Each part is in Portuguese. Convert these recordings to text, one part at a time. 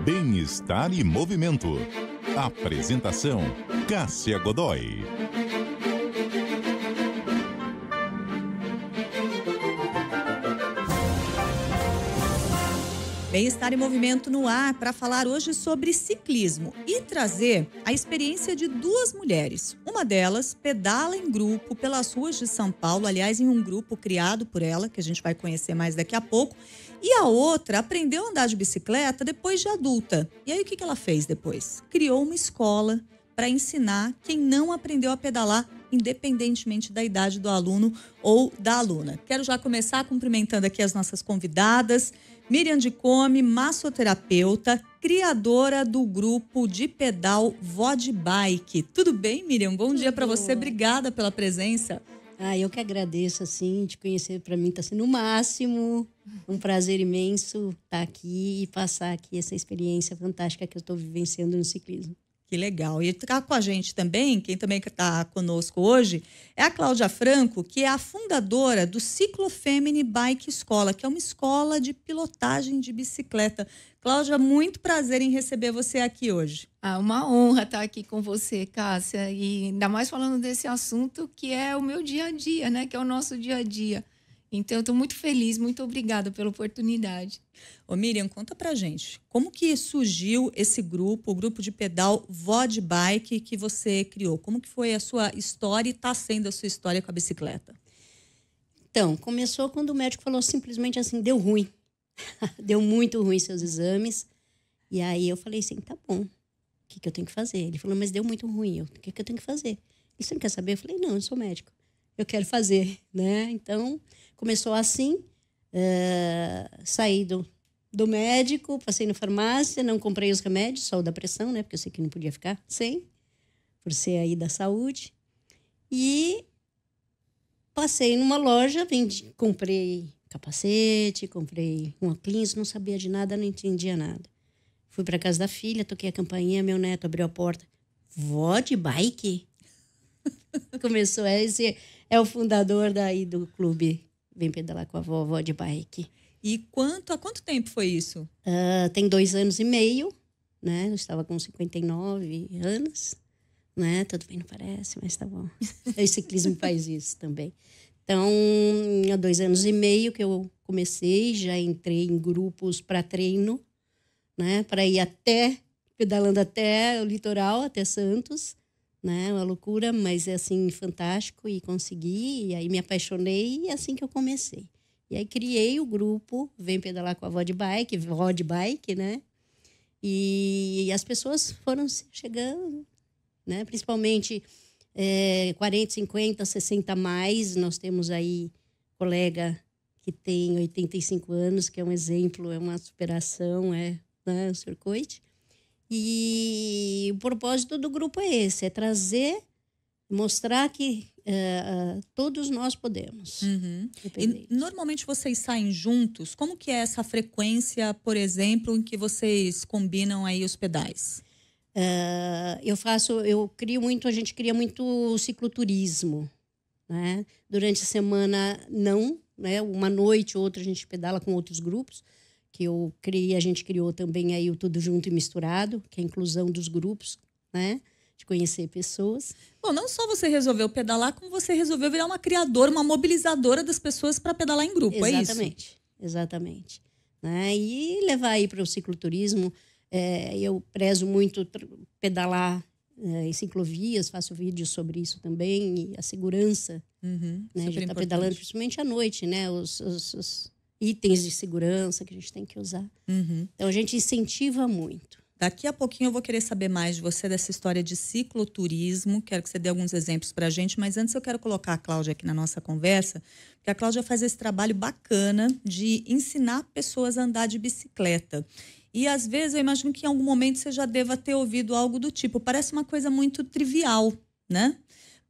Bem-estar e movimento. Apresentação: Cássia Godoy. Bem-estar e movimento no ar para falar hoje sobre ciclismo e trazer a experiência de duas mulheres. Uma delas pedala em grupo pelas ruas de São Paulo, aliás, em um grupo criado por ela, que a gente vai conhecer mais daqui a pouco. E a outra aprendeu a andar de bicicleta depois de adulta. E aí o que ela fez depois? Criou uma escola para ensinar quem não aprendeu a pedalar, independentemente da idade do aluno ou da aluna. Quero já começar cumprimentando aqui as nossas convidadas. Miriam de Come, massoterapeuta, criadora do grupo de pedal Vod Bike. Tudo bem, Miriam? Bom dia para você. Obrigada pela presença. Eu que agradeço, assim, te conhecer para mim está sendo o máximo. Um prazer imenso estar aqui e passar aqui essa experiência fantástica que eu estou vivenciando no ciclismo. Que legal. E tá com a gente também, quem também está conosco hoje, é a Cláudia Franco, que é a fundadora do Ciclofemini Bike Escola, que é uma escola de pilotagem de bicicleta. Cláudia, muito prazer em receber você aqui hoje. Uma honra estar aqui com você, Cássia, e ainda mais falando desse assunto que é o meu dia a dia, né? Que é o nosso dia a dia. Então, eu estou muito feliz, muito obrigada pela oportunidade. Ô Miriam, conta pra gente, como que surgiu esse grupo, o grupo de pedal Vod Bike que você criou? Como que foi a sua história e está sendo a sua história com a bicicleta? Então, começou quando o médico falou simplesmente assim, deu ruim. Deu muito ruim seus exames. E aí eu falei assim, tá bom, o que eu tenho que fazer? Ele falou, mas deu muito ruim, o que eu tenho que fazer? E você não quer saber? Eu falei, não, eu sou médico. Eu quero fazer, né? Então, começou assim, saí do médico, passei na farmácia, não comprei os remédios, só o da pressão, né? Porque eu sei que não podia ficar sem, por ser aí da saúde. E passei numa loja, comprei capacete, comprei um óculos, não sabia de nada, não entendia nada. Fui para casa da filha, toquei a campainha, meu neto abriu a porta. Vod Bike? Começou esse... É o fundador daí do clube Vem Pedalar com a Vovó de Bike. E há quanto tempo foi isso? Tem 2 anos e meio, né? Eu estava com 59 anos, né? Tudo bem, não parece, mas tá bom. O ciclismo faz isso também. Então, há 2 anos e meio que eu comecei, já entrei em grupos para treino, né? Para ir pedalando até o litoral, até Santos. Né? Uma loucura, mas é assim, fantástico, e consegui, e aí me apaixonei, e é assim que eu comecei. E aí criei o grupo Vem Pedalar com a Vod Bike, né? E as pessoas foram chegando, né? Principalmente 40, 50, 60 a mais. Nós temos aí colega que tem 85 anos, que é um exemplo, é uma superação, né? O Sr. Coit. E o propósito do grupo é esse, é mostrar que todos nós podemos. Uhum. E normalmente vocês saem juntos? Como que é essa frequência, por exemplo, em que vocês combinam aí os pedais? A gente cria muito cicloturismo, né? Durante a semana não, né? Uma noite ou outra a gente pedala com outros grupos. Que a gente criou também aí o Tudo Junto e Misturado, que é a inclusão dos grupos, né? De conhecer pessoas. Bom, não só você resolveu pedalar, como você resolveu virar uma criadora, uma mobilizadora das pessoas para pedalar em grupo, Exatamente, é isso? exatamente. Né? E levar aí para o cicloturismo, eu prezo muito pedalar em ciclovias, faço vídeos sobre isso também, e a segurança, né? A gente está pedalando principalmente à noite, né? Os itens de segurança que a gente tem que usar. Então, a gente incentiva muito. Daqui a pouquinho eu vou querer saber mais de você, dessa história de cicloturismo. Quero que você dê alguns exemplos para a gente, mas antes eu quero colocar a Cláudia aqui na nossa conversa, porque a Cláudia faz esse trabalho bacana de ensinar pessoas a andar de bicicleta. E, às vezes, eu imagino que em algum momento você já deva ter ouvido algo do tipo, parece uma coisa muito trivial, né?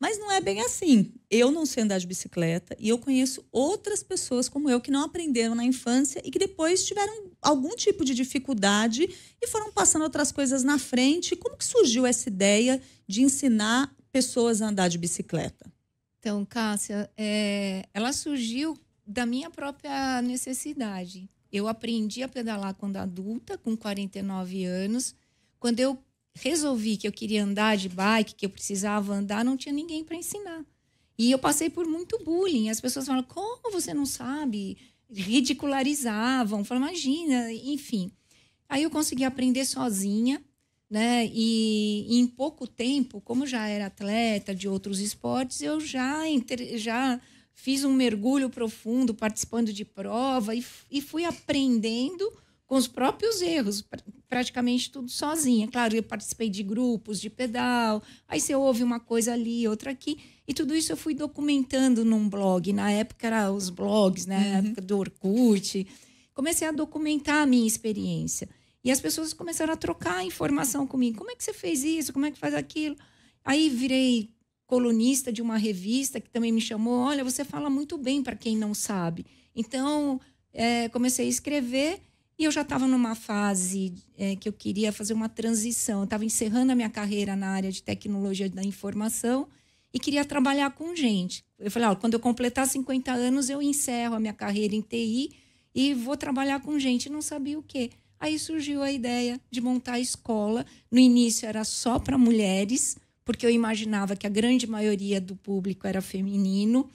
Mas não é bem assim. Eu não sei andar de bicicleta e eu conheço outras pessoas como eu que não aprenderam na infância e que depois tiveram algum tipo de dificuldade e foram passando outras coisas na frente. Como que surgiu essa ideia de ensinar pessoas a andar de bicicleta? Então, Cássia, ela surgiu da minha própria necessidade. Eu aprendi a pedalar quando adulta, com 49 anos. Quando eu resolvi que eu queria andar de bike, que eu precisava andar, não tinha ninguém para ensinar. E eu passei por muito bullying. As pessoas falam, como você não sabe? Ridicularizavam, falavam, imagina, enfim. Aí eu consegui aprender sozinha, né? E em pouco tempo, como já era atleta de outros esportes, eu já fiz um mergulho profundo, participando de prova e fui aprendendo com os próprios erros, praticamente tudo sozinha. Claro, eu participei de grupos de pedal, aí você ouve uma coisa ali, outra aqui, e tudo isso eu fui documentando num blog. Na época eram os blogs, né? Na época do Orkut. Comecei a documentar a minha experiência. E as pessoas começaram a trocar informação comigo. Como é que você fez isso? Como é que faz aquilo? Aí virei colunista de uma revista que também me chamou. Olha, você fala muito bem para quem não sabe. Então, comecei a escrever e eu já estava numa fase que eu queria fazer uma transição. Eu estava encerrando a minha carreira na área de tecnologia da informação e queria trabalhar com gente. Eu falei, quando eu completar 50 anos, eu encerro a minha carreira em TI e vou trabalhar com gente. Não sabia o quê. Aí surgiu a ideia de montar a escola. No início era só para mulheres, porque eu imaginava que a grande maioria do público era feminino,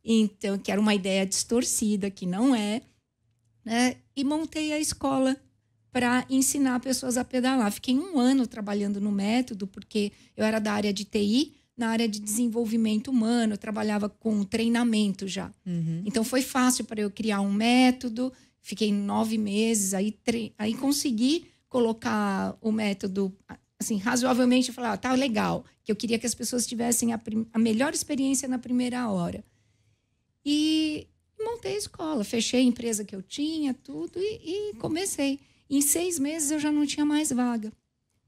então que era uma ideia distorcida, que não é, né? E montei a escola para ensinar pessoas a pedalar. Fiquei 1 ano trabalhando no método, porque eu era da área de TI, na área de desenvolvimento humano, eu trabalhava com treinamento já. Então foi fácil para eu criar um método. Fiquei 9 meses, aí consegui colocar o método assim, razoavelmente, falar, tá legal, que eu queria que as pessoas tivessem a melhor experiência na primeira hora. E montei a escola, fechei a empresa que eu tinha, tudo, e comecei. Em 6 meses eu já não tinha mais vaga,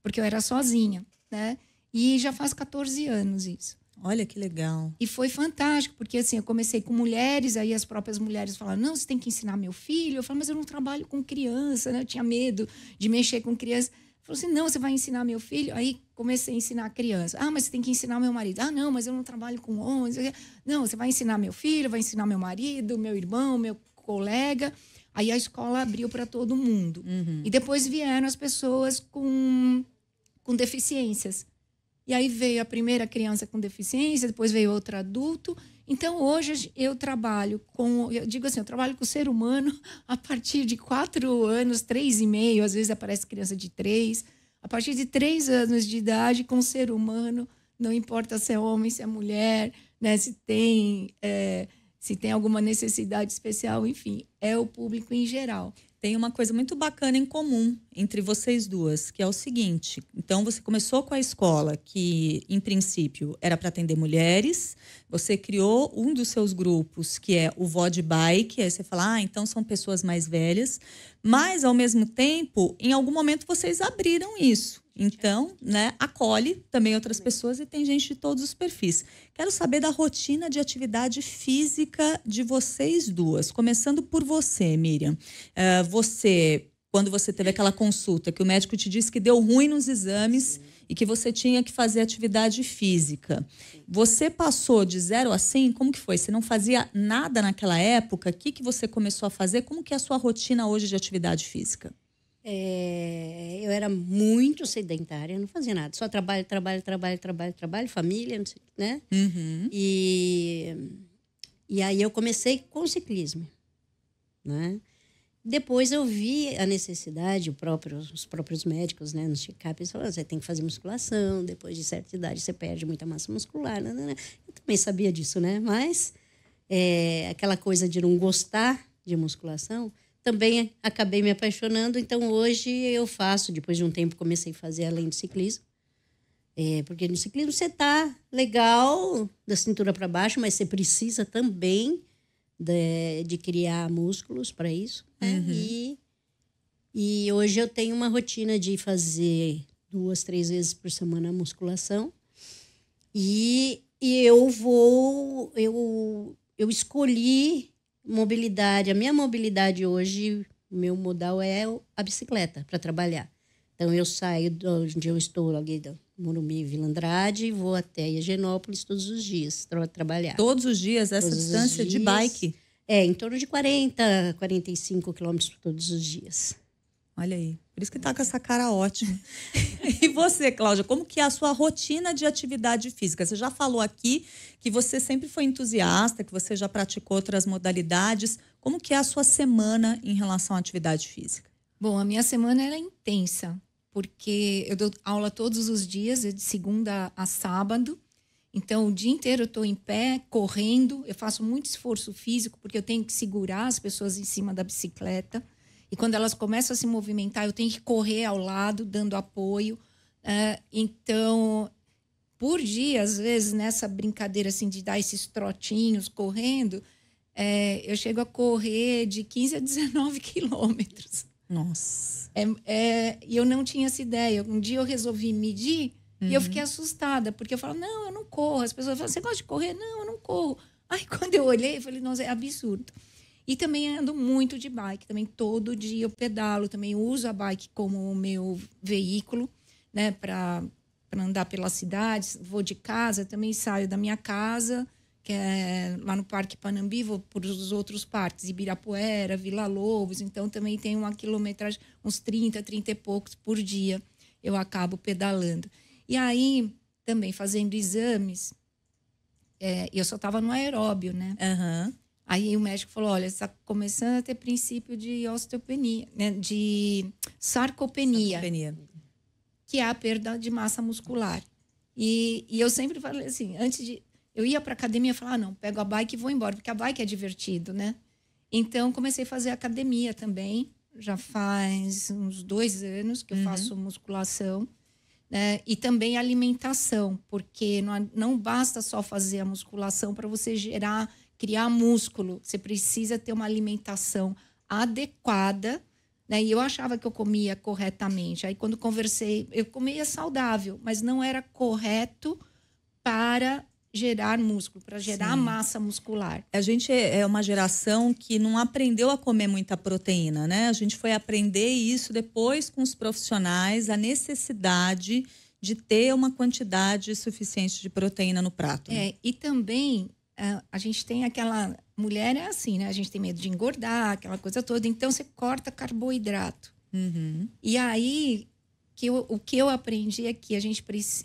porque eu era sozinha, né? E já faz 14 anos isso. Olha que legal. E foi fantástico, porque assim, eu comecei com mulheres, aí as próprias mulheres falaram, não, você tem que ensinar meu filho. Eu falei, mas eu não trabalho com criança, né? Eu tinha medo de mexer com criança. Falou assim, não, você vai ensinar meu filho? Aí comecei a ensinar a criança. Ah, mas você tem que ensinar meu marido. Ah, não, mas eu não trabalho com homens. Não, você vai ensinar meu filho, vai ensinar meu marido, meu irmão, meu colega. Aí a escola abriu para todo mundo. E depois vieram as pessoas com deficiências. E aí veio a primeira criança com deficiência, depois veio outro adulto. Então, hoje eu trabalho eu digo assim, eu trabalho com o ser humano a partir de 4 anos, 3,5, às vezes aparece criança de 3. A partir de 3 anos de idade, com o ser humano, não importa se é homem, se é mulher, né, se tem alguma necessidade especial, enfim, é o público em geral. Tem uma coisa muito bacana em comum entre vocês duas, que é o seguinte. Então, você começou com a escola, que, em princípio, era para atender mulheres. Você criou um dos seus grupos, que é o VOD Bike. Aí você fala, então são pessoas mais velhas. Mas, ao mesmo tempo, em algum momento, vocês abriram isso. Então, né, acolhe também outras pessoas e tem gente de todos os perfis. Quero saber da rotina de atividade física de vocês duas. Começando por você, Miriam. Quando você teve aquela consulta, que o médico te disse que deu ruim nos exames e que você tinha que fazer atividade física. Você passou de 0 a 100? Como que foi? Você não fazia nada naquela época? O que você começou a fazer? Como que é a sua rotina hoje de atividade física? Eu era muito sedentária, não fazia nada. Só trabalho, família, não sei, né? E aí eu comecei com o ciclismo, né? Depois eu vi a necessidade, os próprios médicos, né, nos check-ups, falaram, você tem que fazer musculação, depois de certa idade você perde muita massa muscular. Né? Eu também sabia disso, né? Mas aquela coisa de não gostar de musculação, também acabei me apaixonando. Então, hoje eu faço, depois de um tempo, comecei a fazer além do ciclismo. Porque no ciclismo você tá legal, da cintura para baixo, mas você precisa também de criar músculos para isso. Né? E hoje eu tenho uma rotina de fazer 2, 3 vezes por semana a musculação. E eu escolhi mobilidade. A minha mobilidade hoje, o meu modal é a bicicleta para trabalhar. Então, eu saio de onde eu estou, ali da Morumbi, Vila Andrade, e vou até Higienópolis todos os dias para trabalhar. Todos os dias, essa distância de bike? Em torno de 40, 45 quilômetros todos os dias. Olha aí, por isso que tá com essa cara ótima. E você, Cláudia, como que é a sua rotina de atividade física? Você já falou aqui que você sempre foi entusiasta, que você já praticou outras modalidades. Como que é a sua semana em relação à atividade física? Bom, a minha semana ela é intensa, porque eu dou aula todos os dias, de segunda a sábado. Então, o dia inteiro eu estou em pé, correndo. Eu faço muito esforço físico, porque eu tenho que segurar as pessoas em cima da bicicleta. E quando elas começam a se movimentar, eu tenho que correr ao lado, dando apoio. Então, por dia, às vezes, nessa brincadeira assim, de dar esses trotinhos correndo, eu chego a correr de 15 a 19 quilômetros. Nossa. E eu não tinha essa ideia. Um dia eu resolvi medir e eu fiquei assustada, porque eu falo, não, eu não corro. As pessoas falam, você gosta de correr? Não, eu não corro. Aí, quando eu olhei, eu falei, nossa, é absurdo. E também ando muito de bike, também todo dia eu pedalo, também uso a bike como o meu veículo, né, para andar pelas cidades. Vou de casa, também saio da minha casa, que é lá no Parque Panambi, vou para os outros parques, Ibirapuera, Vila Lobos, então também tem uma quilometragem, uns 30 e poucos por dia, eu acabo pedalando. E aí, também fazendo exames, eu só estava no aeróbio, né? Aham. Aí o médico falou, olha, você está começando a ter princípio de osteopenia, né? De sarcopenia, que é a perda de massa muscular. E eu sempre falei assim, eu ia para academia e falava, não, pego a bike e vou embora, porque a bike é divertido, né? Então, comecei a fazer academia também, já faz uns 2 anos que eu faço musculação, né? E também alimentação, porque não basta só fazer a musculação para você criar músculo, você precisa ter uma alimentação adequada, né? E eu achava que eu comia corretamente. Aí, quando conversei, eu comia saudável, mas não era correto para gerar músculo, para gerar massa muscular. A gente é uma geração que não aprendeu a comer muita proteína, né? A gente foi aprender isso depois com os profissionais, a necessidade de ter uma quantidade suficiente de proteína no prato. Né? E também a gente tem aquela... Mulher é assim, né? A gente tem medo de engordar, aquela coisa toda. Então, você corta carboidrato. E aí, o que eu aprendi é que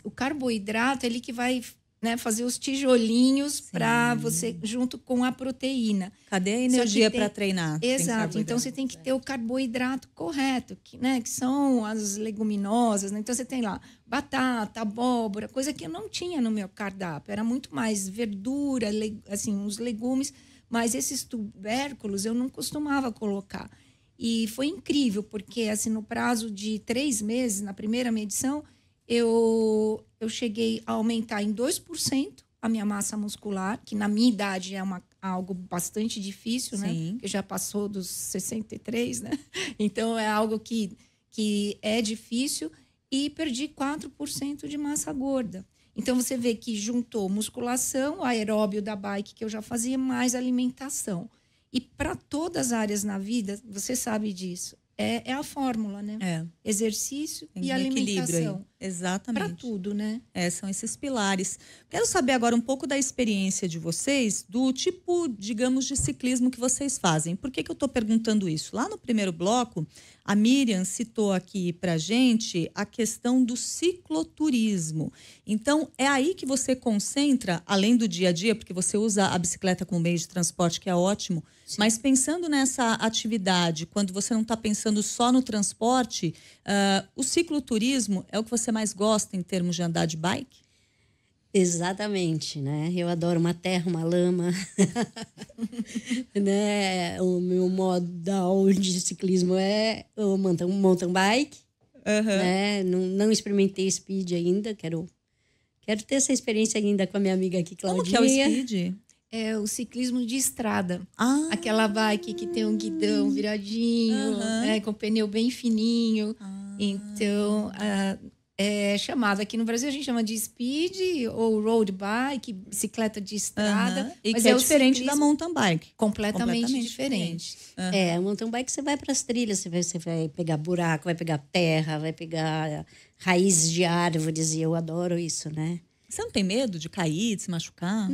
o carboidrato é ele que vai, né, fazer os tijolinhos para você, junto com a proteína. Cadê a energia para treinar? Exato. Então, você tem que ter o carboidrato correto, que são as leguminosas. Né? Então, você tem lá batata, abóbora, coisa que eu não tinha no meu cardápio. Era muito mais verdura, assim, os legumes. Mas esses tubérculos eu não costumava colocar. E foi incrível, porque assim, no prazo de 3 meses, na primeira medição, eu cheguei a aumentar em 2% a minha massa muscular, que na minha idade é algo bastante difícil, né? Que já passou dos 63, né? Então, é algo que é difícil. E perdi 4% de massa gorda. Então, você vê que juntou musculação, aeróbio da bike, que eu já fazia, mais alimentação. E para todas as áreas na vida, você sabe disso, é a fórmula, né? Exercício e alimentação. Exatamente. Para tudo, né? São esses pilares. Quero saber agora um pouco da experiência de vocês, do tipo, digamos, de ciclismo que vocês fazem. Por que eu estou perguntando isso? Lá no primeiro bloco, a Miriam citou aqui pra gente a questão do cicloturismo. Então, é aí que você concentra, além do dia a dia, porque você usa a bicicleta como meio de transporte, que é ótimo, mas pensando nessa atividade, quando você não está pensando só no transporte, o cicloturismo é o que você mais gosta em termos de andar de bike? Exatamente, né? Eu adoro uma terra, uma lama. Né? O meu modal de ciclismo é o mountain bike. Né? Não experimentei speed ainda, quero ter essa experiência ainda com a minha amiga aqui, Claudinha. Como que é o speed? É o ciclismo de estrada. Aquela bike que tem um guidão viradinho, né, com pneu bem fininho. Então, é chamado aqui no Brasil, a gente chama de speed ou road bike, bicicleta de estrada. E mas que é diferente da mountain bike. Completamente diferente. A mountain bike você vai para as trilhas, você vai pegar buraco, vai pegar terra, vai pegar raízes de árvores, e eu adoro isso, né? Você não tem medo de cair, de se machucar?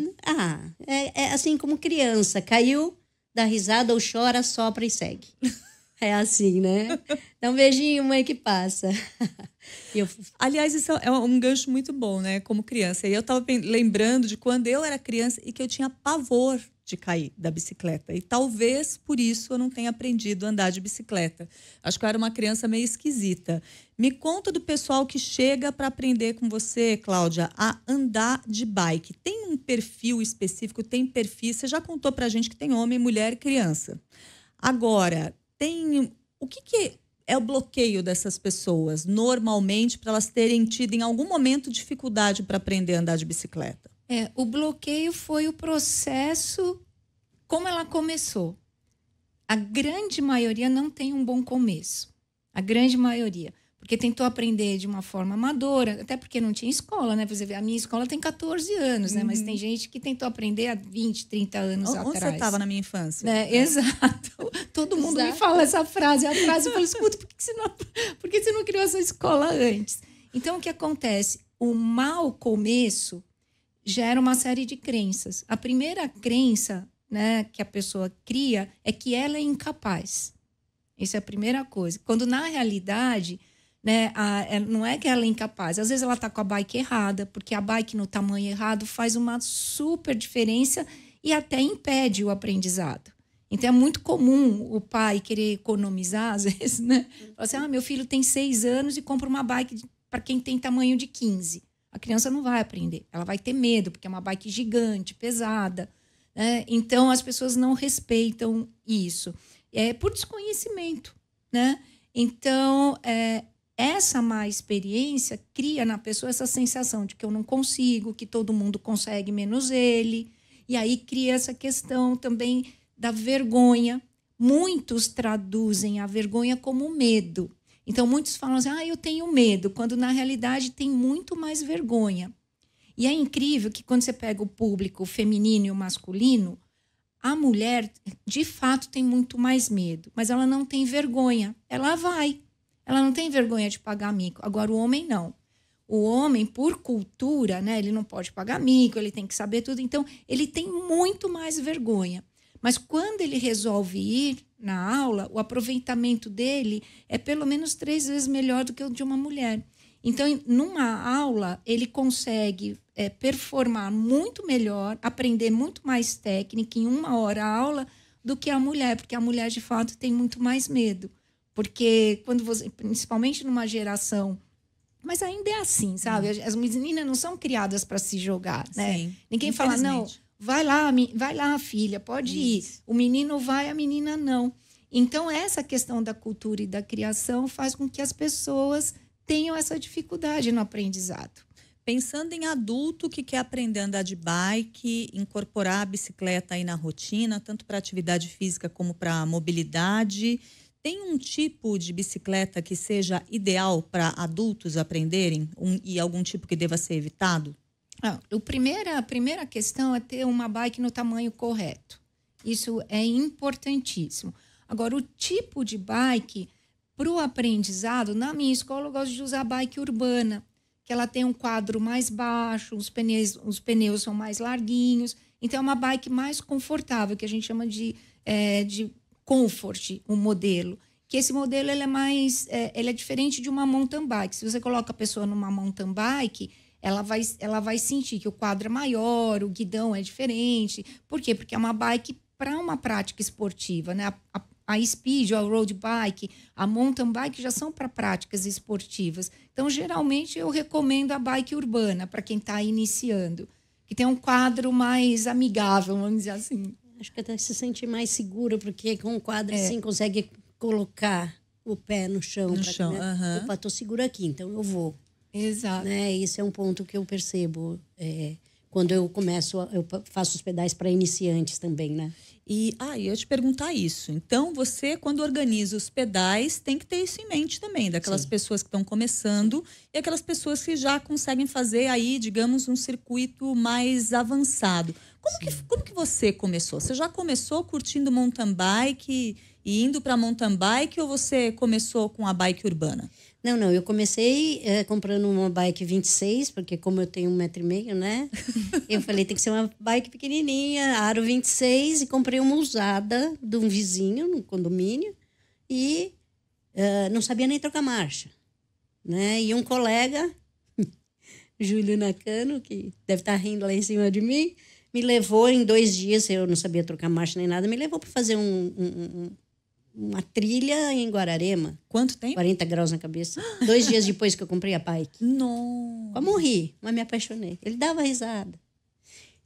É assim como criança. Caiu, dá risada ou chora, sopra e segue. É assim, né? Dá um beijinho, mãe, que passa. Aliás, isso é um gancho muito bom, né? Como criança. E eu estava lembrando de quando eu era criança e que eu tinha pavor de cair da bicicleta. E talvez por isso eu não tenha aprendido a andar de bicicleta. Acho que eu era uma criança meio esquisita. Me conta do pessoal que chega para aprender com você, Cláudia, a andar de bike. Tem um perfil específico? Tem perfil? Você já contou pra gente que tem homem, mulher e criança. Agora, o que é o bloqueio dessas pessoas, normalmente, para elas terem tido em algum momento dificuldade para aprender a andar de bicicleta? O bloqueio foi o processo, como ela começou. A grande maioria não tem um bom começo. A grande maioria. Porque tentou aprender de uma forma amadora, até porque não tinha escola, né? Você vê, a minha escola tem 14 anos, né? Mas tem gente que tentou aprender há 20, 30 anos atrás. Onde você estava na minha infância? Exato. Todo mundo me fala essa frase. A frase, eu falo, escuta, por que você não criou essa escola antes? Então, o que acontece? O mau começo gera uma série de crenças. A primeira crença, né, que a pessoa cria é que ela é incapaz. Isso é a primeira coisa. Quando, na realidade, né, não é que ela é incapaz. Às vezes ela está com a bike errada, porque a bike no tamanho errado faz uma super diferença e até impede o aprendizado. Então, é muito comum o pai querer economizar, às vezes, né? Fala assim, meu filho tem 6 anos e compra uma bike para quem tem tamanho de 15. A criança não vai aprender. Ela vai ter medo, porque é uma bike gigante, pesada, né? Então, as pessoas não respeitam isso. É por desconhecimento, né? Então, essa má experiência cria na pessoa essa sensação de que eu não consigo, que todo mundo consegue menos ele. E aí cria essa questão também da vergonha. Muitos traduzem a vergonha como medo. Então, muitos falam assim, eu tenho medo, quando na realidade tem muito mais vergonha. E é incrível que quando você pega o público feminino e o masculino, a mulher, de fato, tem muito mais medo, mas ela não tem vergonha. Ela vai. Ela não tem vergonha de pagar mico. Agora, o homem não. O homem, por cultura, né, ele não pode pagar mico, ele tem que saber tudo. Então, ele tem muito mais vergonha. Mas quando ele resolve ir na aula, o aproveitamento dele é pelo menos 3 vezes melhor do que o de uma mulher. Então, numa aula, ele consegue performar muito melhor, aprender muito mais técnica em 1 hora a aula do que a mulher, porque a mulher, de fato, tem muito mais medo. Porque quando você, principalmente numa geração, mas ainda é assim, sabe? As meninas não são criadas para se jogar, né? Sim, ninguém fala, não, vai lá, filha, pode ir. O menino vai, a menina não. Então, essa questão da cultura e da criação faz com que as pessoas tenham essa dificuldade no aprendizado. Pensando em adulto que quer aprender a andar de bike, incorporar a bicicleta aí na rotina, tanto para atividade física como para mobilidade, tem um tipo de bicicleta que seja ideal para adultos aprenderem e algum tipo que deva ser evitado? A primeira questão é ter uma bike no tamanho correto. Isso é importantíssimo. Agora, o tipo de bike para o aprendizado, na minha escola eu gosto de usar bike urbana, que ela tem um quadro mais baixo, os pneus são mais larguinhos, então é uma bike mais confortável, que a gente chama de comfort, o modelo. Que esse modelo ele é diferente de uma mountain bike. Se você coloca a pessoa numa mountain bike, ela vai sentir que o quadro é maior, o guidão é diferente. Por quê? Porque é uma bike para uma prática esportiva, né? A speed, a road bike, a mountain bike já são para práticas esportivas. Então, geralmente, eu recomendo a bike urbana para quem está iniciando, que tem um quadro mais amigável, vamos dizer assim. Acho que até se sente mais seguro, porque com um quadro assim consegue colocar o pé no chão. Opa, tô seguro aqui, então eu vou. Exato. Né? Esse é um ponto que eu percebo quando eu faço os pedais para iniciantes também, né? E eu ia te perguntar isso. Então, você, quando organiza os pedais, tem que ter isso em mente também, daquelas pessoas que estão começando e aquelas pessoas que já conseguem fazer aí, digamos, um circuito mais avançado. Como que você começou? Você já começou curtindo mountain bike e indo para mountain bike, ou você começou com a bike urbana? Não, eu comecei comprando uma bike 26, porque como eu tenho 1,5 m, né? Eu falei, tem que ser uma bike pequenininha, aro 26, e comprei uma usada de um vizinho no condomínio e não sabia nem trocar marcha, né? E um colega, Júlio Nakano, que deve estar rindo lá em cima de mim, me levou em 2 dias, eu não sabia trocar marcha nem nada, me levou para fazer uma trilha em Guararema. Quanto tempo? 40 graus na cabeça. 2 dias depois que eu comprei a bike. Não. Quase morri, mas me apaixonei. Ele dava risada.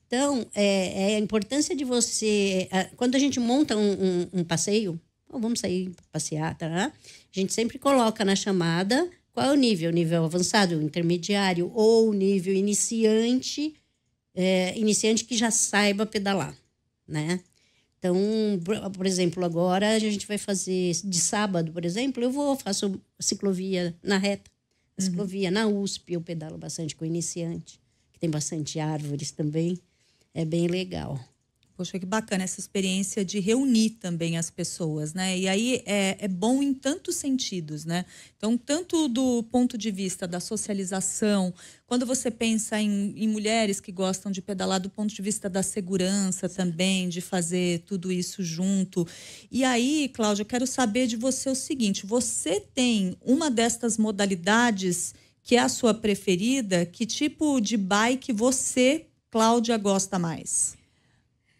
Então, é a importância de você... Quando a gente monta um passeio, vamos sair passear, tá? A gente sempre coloca na chamada qual é o nível. Nível avançado, intermediário ou nível iniciante. Iniciante que já saiba pedalar, né? Então, por exemplo, agora a gente vai fazer de sábado, por exemplo, faço ciclovia na reta, ciclovia na USP, eu pedalo bastante com iniciante, que tem bastante árvores também, é bem legal. Poxa, que bacana essa experiência de reunir também as pessoas, né? E aí é bom em tantos sentidos, né? Então, tanto do ponto de vista da socialização, quando você pensa em mulheres que gostam de pedalar, do ponto de vista da segurança também, de fazer tudo isso junto. E aí, Cláudia, eu quero saber de você o seguinte, você tem uma destas modalidades que é a sua preferida? Que tipo de bike você, Cláudia, gosta mais?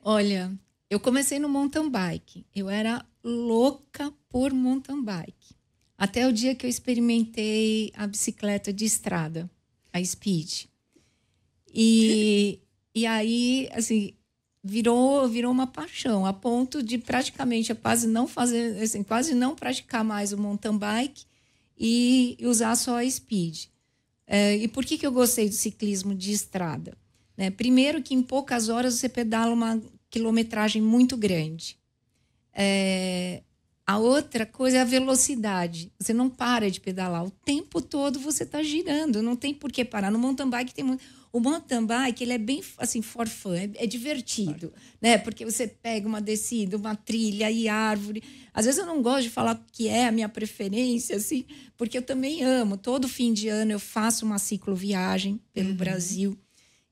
Olha, eu comecei no mountain bike. Eu era louca por mountain bike. Até o dia que eu experimentei a bicicleta de estrada, a Speed. E aí, assim, virou uma paixão, a ponto de praticamente quase não praticar mais o mountain bike e usar só a Speed. E por que eu gostei do ciclismo de estrada? Né? Primeiro que em poucas horas você pedala uma quilometragem muito grande. A outra coisa é a velocidade. Você não para de pedalar. O tempo todo você está girando. Não tem por que parar. No mountain bike tem muito... O mountain bike, ele é bem assim, for fun. É divertido. Né? Porque você pega uma descida, uma trilha e árvore. Às vezes eu não gosto de falar que é a minha preferência, assim, porque eu também amo. Todo fim de ano eu faço uma cicloviagem pelo Brasil.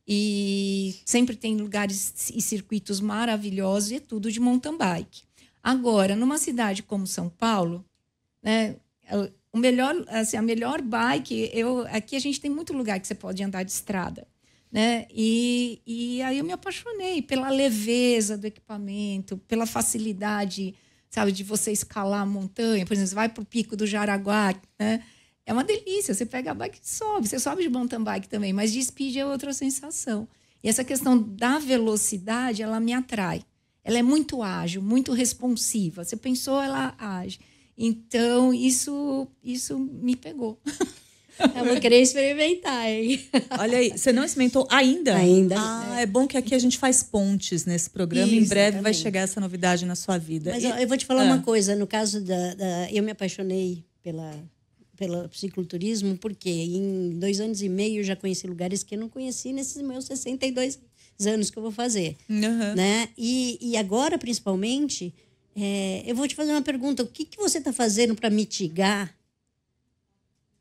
E sempre tem lugares e circuitos maravilhosos e é tudo de mountain bike. Agora, numa cidade como São Paulo, né, a melhor bike... Aqui a gente tem muito lugar que você pode andar de estrada. Né? E aí eu me apaixonei pela leveza do equipamento, pela facilidade, sabe, de você escalar a montanha. Por exemplo, você vai para o Pico do Jaraguá, né? É uma delícia, você pega a bike e sobe. Você sobe de mountain bike também, mas de speed é outra sensação. E essa questão da velocidade, ela me atrai. Ela é muito ágil, muito responsiva. Você pensou, ela age. Então, isso me pegou. Eu vou querer experimentar, hein? Olha aí, você não experimentou ainda? Ainda. É bom que aqui a gente faz pontes nesse programa. Em breve vai chegar essa novidade na sua vida. Mas eu vou te falar uma coisa. No caso eu me apaixonei pelo cicloturismo, porque em 2 anos e meio eu já conheci lugares que eu não conheci nesses meus 62 anos que eu vou fazer. Né? E agora, principalmente, eu vou te fazer uma pergunta. O que você está fazendo para mitigar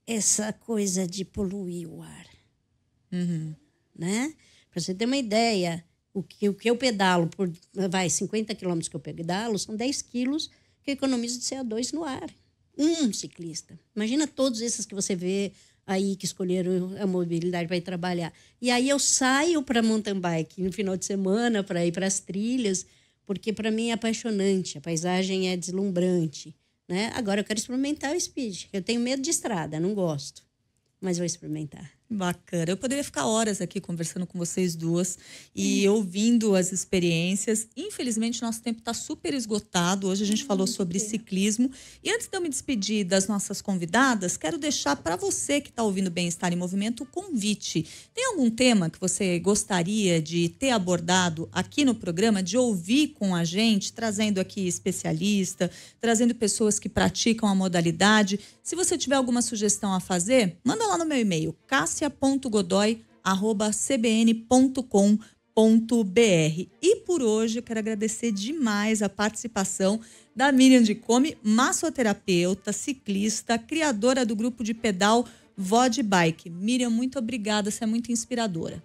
essa coisa de poluir o ar? Né? Para você ter uma ideia, o que eu pedalo por 50 quilômetros que eu pedalo, são 10 quilos que eu economizo de CO2 no ar. Um ciclista. Imagina todos esses que você vê aí que escolheram a mobilidade para ir trabalhar. E aí eu saio para mountain bike no final de semana para ir para as trilhas, porque para mim é apaixonante, a paisagem é deslumbrante. Né? Agora eu quero experimentar o speed. Eu tenho medo de estrada, não gosto, mas vou experimentar. Bacana. Eu poderia ficar horas aqui conversando com vocês duas e ouvindo as experiências. Infelizmente, nosso tempo está super esgotado. Hoje a gente falou sobre ciclismo. E antes de eu me despedir das nossas convidadas, quero deixar para você que está ouvindo Bem-Estar em Movimento o convite. Tem algum tema que você gostaria de ter abordado aqui no programa, de ouvir com a gente, trazendo aqui especialista, trazendo pessoas que praticam a modalidade? Se você tiver alguma sugestão a fazer, manda lá no meu e-mail, cassia.godoy@cbn.com.br. E por hoje eu quero agradecer demais a participação da Miriam de Come, massoterapeuta, ciclista, criadora do grupo de pedal VOD Bike. Miriam, muito obrigada, você é muito inspiradora.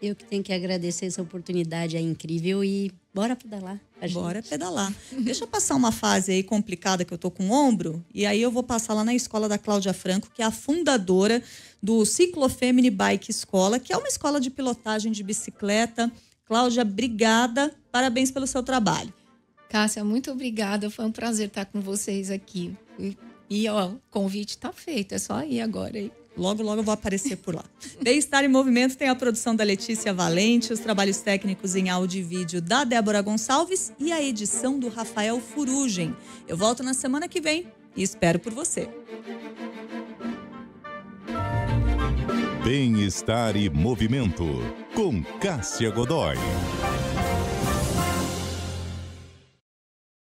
Eu que tenho que agradecer essa oportunidade, é incrível, e bora pedalar. Bora pedalar. Deixa eu passar uma fase aí complicada que eu tô com o ombro, e aí eu vou passar lá na escola da Cláudia Franco, que é a fundadora do Ciclofemini Bike Escola, que é uma escola de pilotagem de bicicleta. Cláudia, obrigada, parabéns pelo seu trabalho. Cássia, muito obrigada, foi um prazer estar com vocês aqui. E ó, o convite tá feito, é só ir agora aí. Logo, logo eu vou aparecer por lá. Bem-Estar em Movimento tem a produção da Letícia Valente, os trabalhos técnicos em áudio e vídeo da Débora Gonçalves e a edição do Rafael Furugem. Eu volto na semana que vem e espero por você. Bem-Estar e Movimento, com Cássia Godoy.